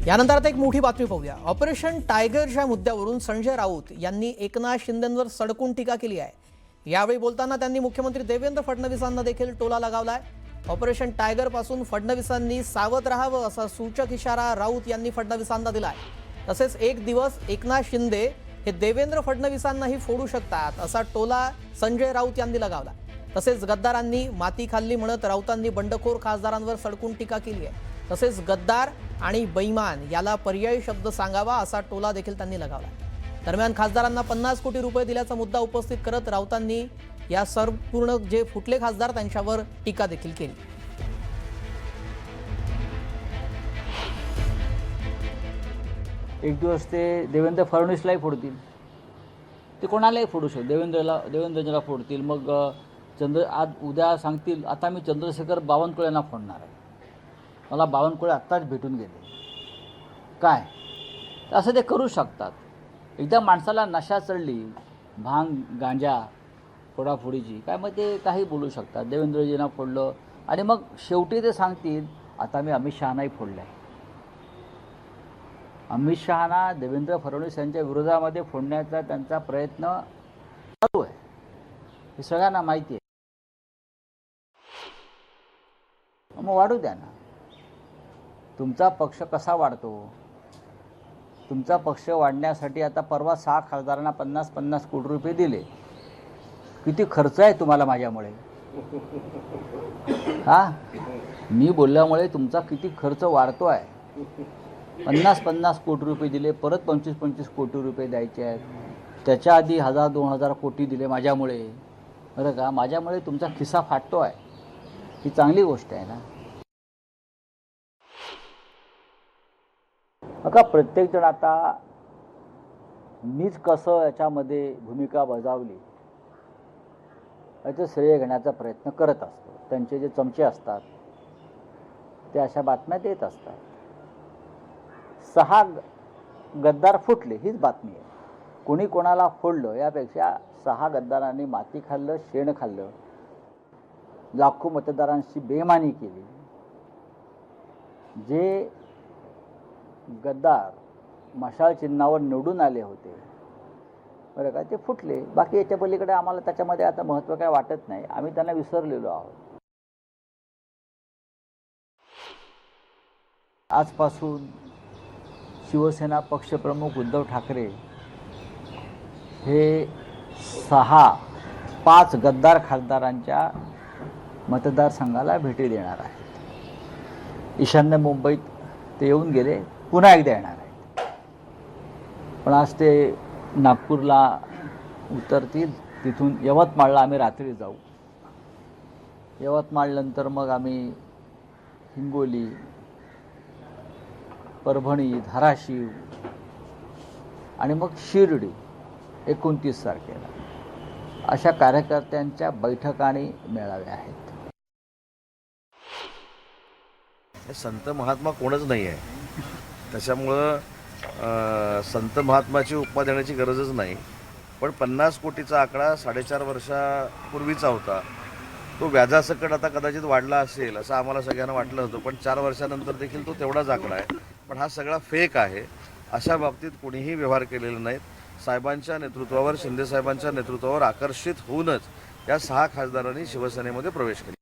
यानंतर आता एक मोठी बातमी पाहूया। ऑपरेशन टायगरच्या मुद्द्यावरून संजय राऊत यांनी एकनाथ शिंदेंवर सडकून टीका केली आहे। यावेळी बोलताना त्यांनी मुख्यमंत्री देवेंद्र फडणवीसांना देखील टोला लगावलाय। ऑपरेशन टायगर पासून फडणवीसांनी सावध राहावं असा सूचक इशारा राऊत यांनी फडणवीसांना दिलाय। तसेच एक दिवस एकनाथ शिंदे हे देवेंद्र फडणवीसांनाही फोडू शकतात असा टोला संजय राऊत यांनी लगावला। तसेच गद्दारांनी माती खाल्ली म्हणत राऊतांनी बंडखोर खासदारांवर सडकून टीका केली आहे। तसेच गद्दार आणि बेईमान याला पर्यायी शब्द सांगावा असा टोला देखील त्यांनी लगावला। दरम्यान खासदारांना 50 कोटी रुपये दिल्याचा मुद्दा उपस्थित करत राऊतांनी या संपूर्ण जे फुटले खासदार त्यांच्यावर टीका देखील केली। एक दिवस ते देवेंद्र फडणवीसलाही फोडतील, ते कोणालाही फोडू शकतो। देवेंद्रजीला फोडतील, मग आज उद्या सांगतील आता मी चंद्रशेखर बावनकुळेंना फोडणार आहे। मला बावनकुळे आत्ताच भेटून गेले काय, असं ते करू शकतात। एकदा माणसाला नशा चढली, भांग गांजा फोडाफोडीची काय, मग ते काही बोलू शकतात। देवेंद्रजींना फोडलं आणि मग शेवटी ते सांगतील आता मी अमित शहानाही फोडलं आहे। अमित शहाना देवेंद्र फडणवीस यांच्या विरोधामध्ये फोडण्याचा त्यांचा प्रयत्न चालू आहे, हे सगळ्यांना माहिती आहे। मग वाढू द्या ना। तुमचा पक्ष कसा वाढतो? तुमचा पक्ष वाढण्यासाठी आता परवा 6 खासदारांना 50-50 कोटी रुपये दिले। किती खर्च आहे तुम्हाला माझ्यामुळे? मी बोलल्यामुळे तुमचा किती खर्च वाढतो आहे? 50-50 कोटी रुपये दिले, परत 25-25 कोटी रुपये द्यायचे आहेत। त्याच्या आधी 1000-2000 कोटी दिले माझ्यामुळे, बरं का? माझ्यामुळे तुमचा खिस्सा फाटतो आहे, ही चांगली गोष्ट आहे ना। बघा, प्रत्येकजण आता मीच कसं याच्यामध्ये भूमिका बजावली याचं श्रेय घेण्याचा प्रयत्न करत असतो। त्यांचे जे चमचे असतात ते अशा बातम्या देत असतात। 6 गद्दार फुटले हीच बातमी आहे। कोणी कोणाला फोडलं यापेक्षा 6 गद्दारांनी माती खाल्लं, शेण खाल्लं, लाखो मतदारांशी बेईमानी केली। जे गद्दार मशाल चिन्हावर निवडून आले होते, बरं का, ते फुटले। बाकी याच्या पलीकडे आम्हाला त्याच्यामध्ये आता महत्त्व काय वाटत नाही, आम्ही त्यांना विसरलेलो आहोत। आजपासून शिवसेना पक्षप्रमुख उद्धव ठाकरे हे 5 गद्दार खासदारांच्या मतदारसंघाला भेटी देणार आहेत। ईशान्य मुंबईत ते येऊन गेले, पुन्हा एकदा येणार आहेत। पण आज ते नागपूरला उतरतील, तिथून यवतमाळला आम्ही रात्री जाऊ। यवतमाळनंतर मग आम्ही हिंगोली, परभणी, धाराशिव आणि मग शिर्डी 29 तारखेला अशा कार्यकर्त्यांच्या बैठका आणि मेळावे आहेत। संत महात्मा कोणच नाही आहे, त्याच्यामुळं संत महात्माची उपमा देण्याची गरजच नाही। पण 50 कोटीचा आकडा 4.5 वर्षापूर्वीचा होता, तो व्याजासकट आता कदाचित वाढला असेल असं आम्हाला सगळ्यांना वाटलं होतं। पण 4 वर्षानंतर देखील तो तेवढाच आकडा आहे। पण हा सगळा फेक आहे, अशा बाबतीत कोणीही व्यवहार केलेले नाहीत। साहेबांच्या नेतृत्वावर, शिंदे साहेबांच्या नेतृत्वावर आकर्षित होऊनच या 6 खासदारांनी शिवसेनेमध्ये प्रवेश केला।